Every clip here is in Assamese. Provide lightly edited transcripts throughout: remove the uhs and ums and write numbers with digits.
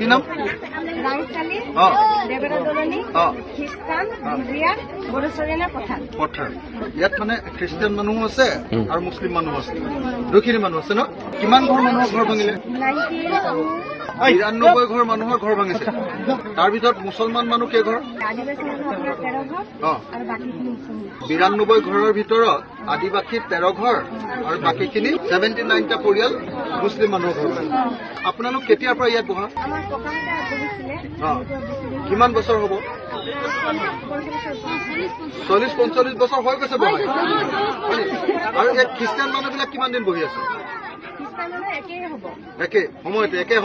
কি নাম? ৰাংচালি, দেবেৰা দলনি, খ্ৰীষ্টান, ভিজিয়া, বড়োচৰীয়া পথাৰ। পথাৰ। ইয়াত মানে খ্ৰীষ্টান মানুহ আছে আৰু মুছলিম মানুহ আছে, দুখিনি মানুহ আছে ন? কিমান ঘৰ মানুহৰ ঘৰ ভাঙিলে? 92 ঘৰ মানুহৰ ঘৰ ভাঙিছে। তাৰ ভিতৰত মুছলমান মানুহ কেইঘৰ? 92 ঘৰৰ ভিতৰত আদিবাসী 13 ঘৰ আৰু বাকীখিনি 79টা পৰিয়াল মুছলিম মানুহৰ ঘৰ। আপোনালোক কেতিয়াৰ পৰা ইয়াত বহা? কিমান বছৰ হ'ব? 40-45 বছৰ হৈ গৈছে বহা। আৰু এই খ্ৰীষ্টান মানুহবিলাক কিমান দিন বহি আছে? একে সময়তে এতিয়া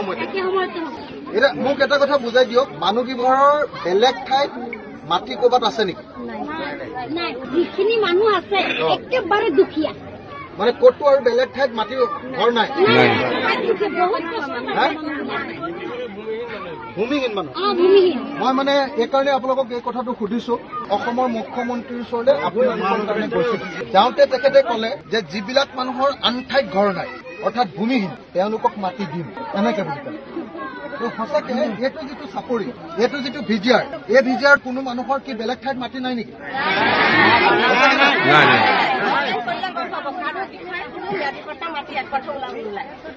মোক এটা কথা বুজাই দিয়ক, মানুহকেইঘৰৰ বেলেগ ঠাইত মাটি ক'ৰবাত আছে নেকি? যিখিনি মানুহ আছে একেবাৰে দুখীয়া, মানে ক'তো আৰু বেলেগ ঠাইত মাটি ঘৰ নাই, ভূমিহীন মানুহ। মই মানে এইকাৰণে আপোনালোকক এই কথাটো সুধিছো, অসমৰ মুখ্যমন্ত্ৰীৰ ওচৰলৈ আপোনালোকৰ কাৰণে গৈছিল। যাওঁতে তেখেতে ক'লে যে যিবিলাক মানুহৰ আন ঠাইত ঘৰ নাই, অৰ্থাৎ ভূমিহীন, তেওঁলোকক মাটি দিম এনেকে বুলি কয়। সঁচাকে এইটো যিটো চাপৰি, এইটো যিটো ভিজিয়াৰ, এই ভিজিয়াৰ কোনো মানুহৰ কি বেলেগ ঠাইত মাটি নাই নেকি?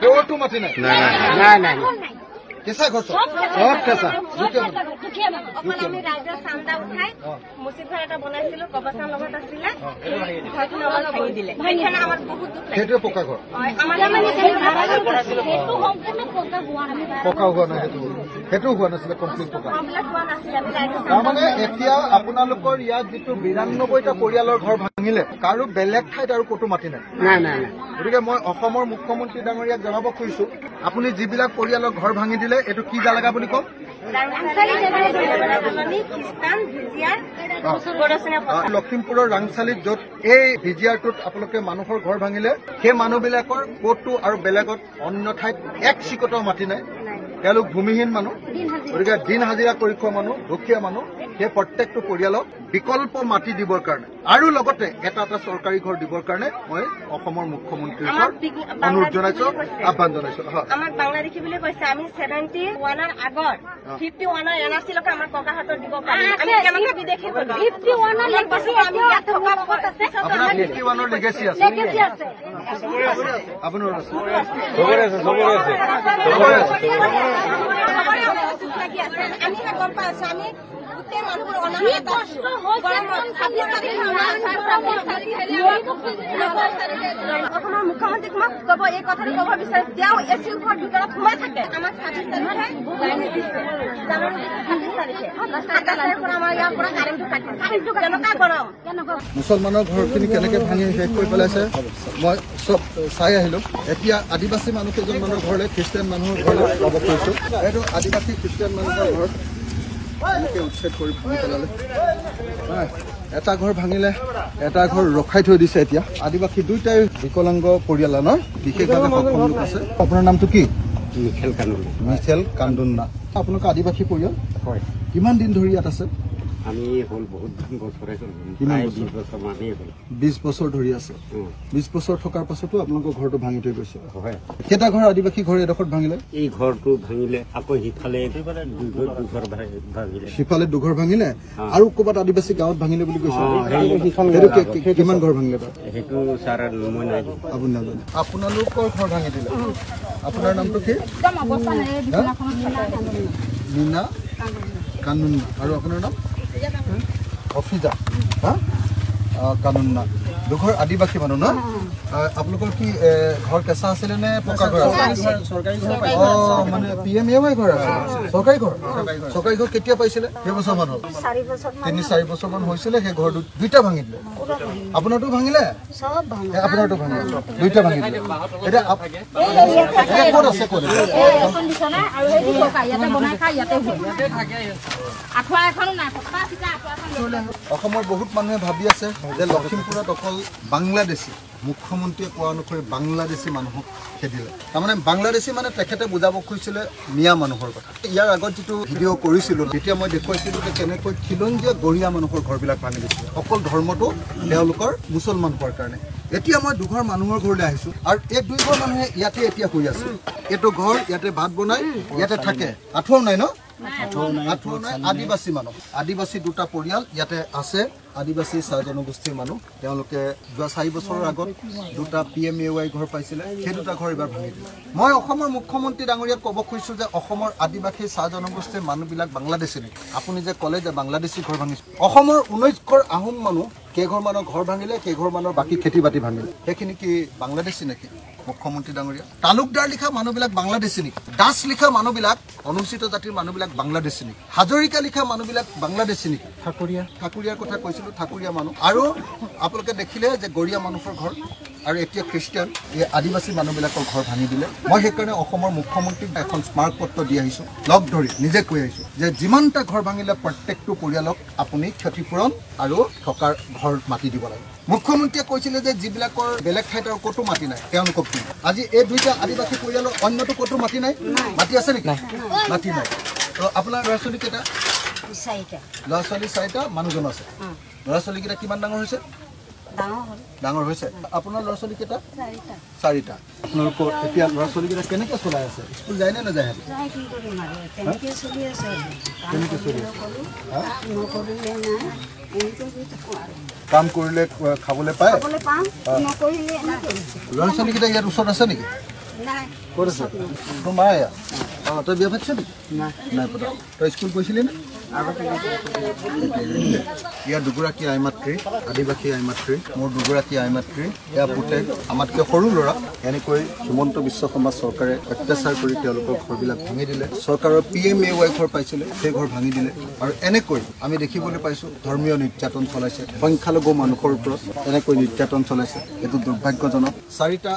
ক'তো মাটি নাই? কেঁচা ঘৰ, চব কেঁচা। আমি ৰাইজৰ চান্দা উঠাই মছজিদ ঘৰ এটা বনাইছিলো, কবৰস্থান লগত আছিলে, ভাঙি দিলে। সেইটোৱে পকা ঘৰ, পকা হোৱা নাই, সেইটো হোৱা নাছিলে কমপ্লিট পকা। তাৰমানে এতিয়া আপোনালোকৰ ইয়াত যিটো 92টা পৰিয়ালৰ ঘৰ ভাঙিলে, কাৰো বেলেগ ঠাইত আৰু ক'তো মাটি নাই? গতিকে মই অসমৰ মুখ্যমন্ত্ৰী ডাঙৰীয়াক জনাব খুজিছো, আপুনি যিবিলাক পৰিয়ালৰ ঘৰ ভাঙি দিলে, এইটো কি জাগা বুলি কম? লখিমপুৰৰ ৰাংচালিত য'ত এই ভিজিয়াৰটোত আপোনালোকে মানুহৰ ঘৰ ভাঙিলে, সেই মানুহবিলাকৰ ক'তো আৰু বেলেগত অন্য ঠাইত এক চিকটাও মাটি নাই, তেওঁলোক ভূমিহীন মানুহ। গতিকে দিন হাজিৰা কৰি খোৱা মানুহ, দুখীয়া মানুহ, সেই প্ৰত্যেকটো পৰিয়ালক বিকল্প মাটি দিবৰ কাৰণে আৰু লগতে এটা এটা চৰকাৰী ঘৰ দিবৰ কাৰণে মই অসমৰ মুখ্যমন্ত্ৰীৰ ওচৰত অনুৰোধ জনাইছো, আহ্বান জনাইছো। আমাক বাংলাদেশী বুলি কৈছে, আমি 71ৰ আগত 51ৰ এনআৰচিলৈকে আমাৰ ককাহঁতৰ দিব পাৰিম। আমি কেনেকৈ বিদেশী কৰিম? 51ৰ লেগেচি আমি ইয়াত থকা লগত আছে। আপোনাৰ 51ৰ লেগেচি আছে? আপোনাৰ আছে? চবৰে আছে। আমি গম পাই আছো, আমি গোটেই মানুহবোৰ অসমৰ মুখ্যমন্ত্ৰীক মই ক'ব, এই কথাটো ক'ব বিচাৰো, তেওঁ এচিৰ ঘৰ ভিতৰত সোমাই থাকে। আমাক 26 তাৰিখে জানুৱাৰী 26 তাৰিখে 27 তাৰিখৰ পৰা আমাৰ ইয়াৰ পৰা কাৰেণ্টটো কাটিছে। কেনেকুৱা গৰম, মুছলমানৰ ঘৰখিনি কেনেকে ভাঙি শেষ কৰি পেলাইছে মই চব চাই আহিলো। এতিয়া আদিবাসী মানুহ কেইজনমানৰ ঘৰলৈ, খ্ৰীষ্টিয়ান মানুহৰ ঘৰলৈ যাব খুজিছো। এইটো আদিবাসী খ্ৰীষ্টিয়ান মানুহৰ ঘৰ এনেকে উচ্ছেদ কৰি ভাঙি পেলালে। এটা ঘৰ ভাঙিলে, এটা ঘৰ ৰখাই থৈ দিছে। এতিয়া আদিবাসী দুইটাই বিকলাংগ পৰিয়াল ন, বিশেষভাৱে সক্ষম লোক আছে। আপোনাৰ নামটো কি? মিছেল কান্দুন্না। আপোনালোক আদিবাসী পৰিয়াল হয়? কিমান দিন ধৰি ইয়াত আছে? আমি হ'ল বহুত বছৰে হ'ল, 20 বছৰ ধৰি আছে। 20 বছৰ থকাৰ পাছতো আপোনালোকৰ ঘৰটো ভাঙি থৈ গৈছে? হয়। কেইটা ঘৰ আদিবাসী ঘৰ এডোখৰত ভাঙিলে? এই ঘৰটো ভাঙিলে, আকৌ সিফালে দুঘৰ ভাঙিলে, সিফালে দুঘৰ ভাঙিলে, আৰু ক'ৰবাত আদিবাসী গাঁৱত ভাঙিলে বুলি কৈছে। কিমান ঘৰ ভাঙিলে? সেইটো ছাৰ মই নাই, আপুনি নাজানে। আপোনালোকৰ ঘৰ ভাঙি দিলে, আপোনাৰ নামটো কি? মীনা কানুন্না। আৰু আপোনাৰ নাম? হফিজা কানুন্না। দুঘৰ আদিবাসী মানুহ ন? আপোনালোকৰ কি ঘৰ কেঁচা আছিলে নে পকা ঘৰ আছে? মানে PMAY ঘৰ আছে, চৰকাৰী ঘৰ। চৰকাৰী ঘৰ কেতিয়া পাইছিলে? কেইবছৰমান হ'ল? 3-4 বছৰমান হৈছিলে। সেই ঘৰ দুইটা ভাঙি দিলে। আপোনাৰটো ভাঙিলে? আপোনাৰটো ভাঙিলে, দুইটা ভাঙি দিলে। এতিয়া ক'ত আছে? ক'ত? অসমৰ বহুত মানুহে ভাবি আছে যে লখিমপুৰত অকল বাংলাদেশী, মুখ্যমন্ত্ৰীয়ে কোৱা অনুসৰি বাংলাদেশী মানুহক খেদিলে। তাৰমানে বাংলাদেশী মানে তেখেতে বুজাব খুজিছিলে মিয়া মানুহৰ কথা। ইয়াৰ আগত যিটো ভিডিঅ' কৰিছিলোঁ, তেতিয়া মই দেখুৱাইছিলোঁ যে কেনেকৈ খিলঞ্জীয়া গৰীয়া মানুহৰ ঘৰবিলাক ভাঙি দিছিলে, অকল ধৰ্মটো তেওঁলোকৰ মুছলমান হোৱাৰ কাৰণে। এতিয়া মই দুঘৰ মানুহৰ ঘৰলৈ আহিছো আৰু এই দুইঘৰ মানুহে ইয়াতে এতিয়া শুই আছে এইটো ঘৰ ইয়াতে ভাত বনাই ইয়াতে থাকে আঠুৱাও নাই ন আঠুৱাও নাই আদিবাসী মানুহ আদিবাসী দুটা পৰিয়াল ইয়াতে আছে আদিবাসী চাহ জনগোষ্ঠীৰ মানুহ তেওঁলোকে যোৱা 4 বছৰৰ আগত দুটা PMAY ঘৰ পাইছিলে সেই দুটা ঘৰ এবাৰ ভাঙি দিলে মই অসমৰ মুখ্যমন্ত্ৰী ডাঙৰীয়াক ক'ব খুজিছো যে অসমৰ আদিবাসী চাহ জনগোষ্ঠীৰ মানুহবিলাক বাংলাদেশী নেকি আপুনি যে ক'লে যে বাংলাদেশী ঘৰ ভাঙিছে অসমৰ 19 ঘৰ আহোম মানুহ কেইঘৰ মানৰ ঘৰ ভাঙিলে কেইঘৰ মানৰ বাকি খেতি বাতি ভাঙিলে সেইখিনি কি বাংলাদেশী নেকি মুখ্যমন্ত্ৰী ডাঙৰীয়া তালুকদাৰ লিখা মানুহবিলাক বাংলাদেশী নেকি দাস লিখা মানুহবিলাক অনুসূচিত জাতিৰ মানুহবিলাক বাংলাদেশী নেকি হাজৰিকা লিখা মানুহবিলাক বাংলাদেশী নেকি ঠাকুৰীয়াৰ কথা কৈছিলো ঠাকুৰীয়া মানুহ আৰু আপোনালোকে দেখিলে যে গৰীয়া মানুহৰ ঘৰ আৰু এতিয়া খ্ৰীষ্টিয়ান এই আদিবাসী মানুহবিলাকৰ ঘৰ ভাঙি দিলে মই সেইকাৰণে অসমৰ মুখ্যমন্ত্ৰীক এখন স্মাৰক পত্ৰ দি আহিছো লগ ধৰি নিজে কৈ আহিছো যে যিমানটা ঘৰ ভাঙিলে প্ৰত্যেকটো পৰিয়ালক আপুনি ক্ষতিপূৰণ আৰু থকাৰ ঘৰ মাটি দিব লাগে মুখ্যমন্ত্ৰীয়ে কৈছিলে যে যিবিলাকৰ বেলেগ ঠাইত আৰু ক'তো মাটি নাই তেওঁলোকক দিব আজি এই দুইটা আদিবাসী পৰিয়ালৰ অন্যটো ক'তো মাটি নাই মাটি আছে নেকি মাটি নাই তো আপোনাৰ ল'ৰা ছোৱালী কেইটা ল'ৰা ছোৱালী 4টা মানুহজন আছে ল'ৰা ছোৱালীকেইটা কিমান ডাঙৰ হৈছে ডাঙৰ হৈছে আপোনাৰ ল'ৰা ছোৱালী কেইটা 4টা আপোনালোকৰ এতিয়া ল'ৰা ছোৱালীকেইটা কেনেকৈ চলাই আছে স্কুল যায় নে নাযায় কেনেকৈ চলি আছে কাম কৰিলে খাবলৈ পায় ল'ৰা ছোৱালীকেইটা ইয়াত ওচৰত আছে নেকি ক'ত আছে তোমাৰ অঁ তই বিয়া পাতিছ নেকি নাই পতা তই স্কুল গৈছিলি নে ইয়াৰ দুগৰাকী আই মাতৃ আদিবাসী আই মাতৃ মোৰ দুগৰাকী আই মাতৃ এয়া পুতেক আমাতকৈ সৰু ল'ৰা এনেকৈ হিমন্ত বিশ্ব শৰ্মা চৰকাৰে অত্যাচাৰ কৰি তেওঁলোকৰ ঘৰবিলাক ভাঙি দিলে চৰকাৰৰ PMAY ঘৰ পাইছিলে সেই ঘৰ ভাঙি দিলে আৰু এনেকৈ আমি দেখিবলৈ পাইছোঁ ধৰ্মীয় নিৰ্যাতন চলাইছে সংখ্যালঘু মানুহৰ ওপৰত এনেকৈ নিৰ্যাতন চলাইছে এইটো দুৰ্ভাগ্যজনক 4টা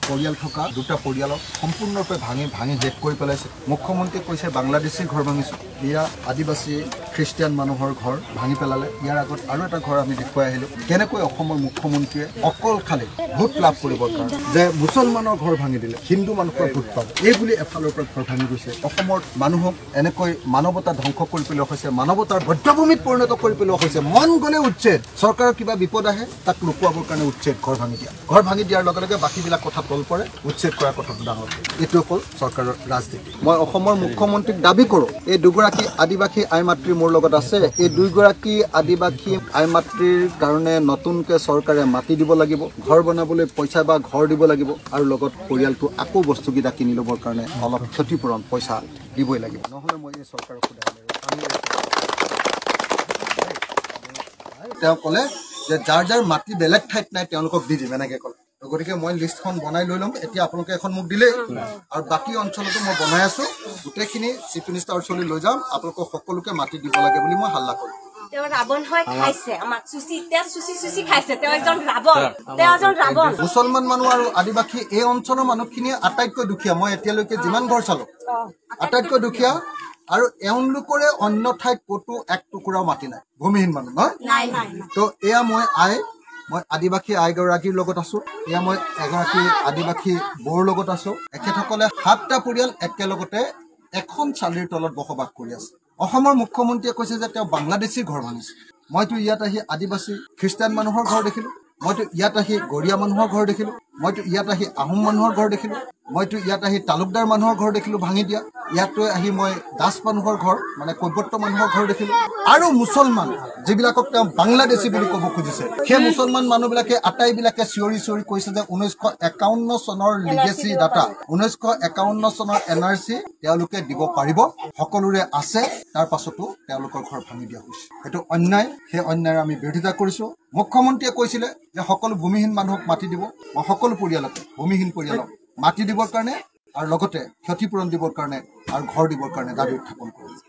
পৰিয়াল থকা দুটা পৰিয়ালক সম্পূৰ্ণৰূপে ভাঙি শেষ কৰি পেলাইছে মুখ্যমন্ত্ৰীয়ে কৈছে বাংলাদেশী ঘৰ ভাঙিছোঁ এয়া আদিবাসী খ্ৰীষ্টিয়ান মানুহৰ ঘৰ ভাঙি পেলালে ইয়াৰ আগত আৰু এটা ঘৰ আমি দেখুৱাই আহিলোঁ কেনেকৈ অসমৰ মুখ্যমন্ত্ৰীয়ে অকল খালি ভোট লাভ কৰিবৰ কাৰণে যে মুছলমানৰ ঘৰ ভাঙি দিলে হিন্দু মানুহৰ ভোট পাব এই বুলি এফালৰ পৰা ঘৰ ভাঙি গৈছে অসমৰ মানুহক এনেকৈ মানৱতা ধ্বংস কৰি পেলোৱা হৈছে মানৱতাৰ বধ্যভূমিত পৰিণত কৰি পেলোৱা হৈছে মন গ'লে উচ্ছেদ চৰকাৰৰ কিবা বিপদ আহে তাক লুকুৱাবৰ কাৰণে উচ্ছেদ ঘৰ ভাঙি দিয়াৰ লগে লগে বাকীবিলাক কথা তল পৰে উচ্ছেদ কৰাৰ কথাটো ডাঙৰ এইটো হ'ল চৰকাৰৰ ৰাজনীতি মই অসমৰ মুখ্যমন্ত্ৰীক দাবী কৰোঁ এই দুগৰাকী আদিবাসী আই মাতৃ মোৰ লগত আছে এই দুইগৰাকী আদিবাসী আই মাতৃৰ কাৰণে নতুনকৈ চৰকাৰে মাটি দিব লাগিব ঘৰ বনাবলৈ পইচা বা ঘৰ দিব লাগিব আৰু লগত পৰিয়ালটো আকৌ বস্তুকেইটা কিনি ল'বৰ কাৰণে অলপ ক্ষতিপূৰণ পইচা দিবই লাগিব নহ'লে মই এই চৰকাৰক তেওঁ ক'লে যে যাৰ মাটি বেলেগ ঠাইত নাই তেওঁলোকক দি দিম এনেকৈ ক'লে গতিকে মই লিষ্টখন বনাই লৈ ল'ম এতিয়া আপোনালোকে এখন মোক দিলেই আৰু বাকী অঞ্চলতো মই বনাই আছোঁ গোটেইখিনি চিফ মিনিষ্টাৰ ওচৰলৈ লৈ যাম আপোনালোকক সকলোকে মাটি দিব লাগে বুলি মই হাল্লা কৰিম মুছলমান মানুহ আৰু আদিবাসী এই অঞ্চলৰ মানুহখিনিয়ে আটাইতকৈ দুখীয়া মই এতিয়ালৈকে যিমান ঘৰ চালো আটাইতকৈ দুখীয়া আৰু এওঁলোকৰে অন্য ঠাইত ক'তো এক টুকুৰাও মাটি নাই ভূমিহীন মানুহ নহয় তো এয়া মই আদিবাসী আইগৰাকীৰ লগত আছো এয়া মই এগৰাকী আদিবাসী বৌৰ লগত আছো এখেতসকলে 7টা পৰিয়াল একেলগতে এখন চালিৰ তলত বসবাস কৰি আছে অসমৰ মুখ্যমন্ত্ৰীয়ে কৈছে যে তেওঁ বাংলাদেশী ঘৰ ভাঙিছে মইতো ইয়াত আহি আদিবাসী খ্ৰীষ্টিয়ান মানুহৰ ঘৰ দেখিলো মইতো ইয়াত আহি গৰীয়া মানুহৰ ঘৰ দেখিলো মইতো ইয়াত আহি আহোম মানুহৰ ঘৰ দেখিলো মইতো ইয়াত আহি তালুকদাৰ মানুহৰ ঘৰ দেখিলো ভাঙি দিয়া ইয়াতো আহি মই দাস মানুহৰ ঘৰ মানে কৈবৰ্ত মানুহৰ ঘৰ দেখিলো আৰু মুছলমান যিবিলাকক তেওঁ বাংলাদেশী বুলি ক'ব খুজিছে সেই মুছলমান মানুহবিলাকে আটাইবিলাকে চিঞৰি কৈছে যে 1951 চনৰ লিগেচি ডাটা 1951 চনৰ NRC তেওঁলোকে দিব পাৰিব সকলোৰে আছে তাৰ পাছতো তেওঁলোকৰ ঘৰ ভাঙি দিয়া হৈছে এইটো অন্যায় সেই অন্যায়ৰ আমি বিৰোধিতা কৰিছো মুখ্যমন্ত্ৰীয়ে কৈছিলে যে সকলো ভূমিহীন মানুহক মাটি দিব সকলো পৰিয়ালক ভূমিহীন পৰিয়ালক মাটি দিবৰ কাৰণে আৰু লগতে ক্ষতিপূৰণ দিবৰ কাৰণে আৰু ঘৰ দিবৰ কাৰণে দাবী উত্থাপন কৰিছে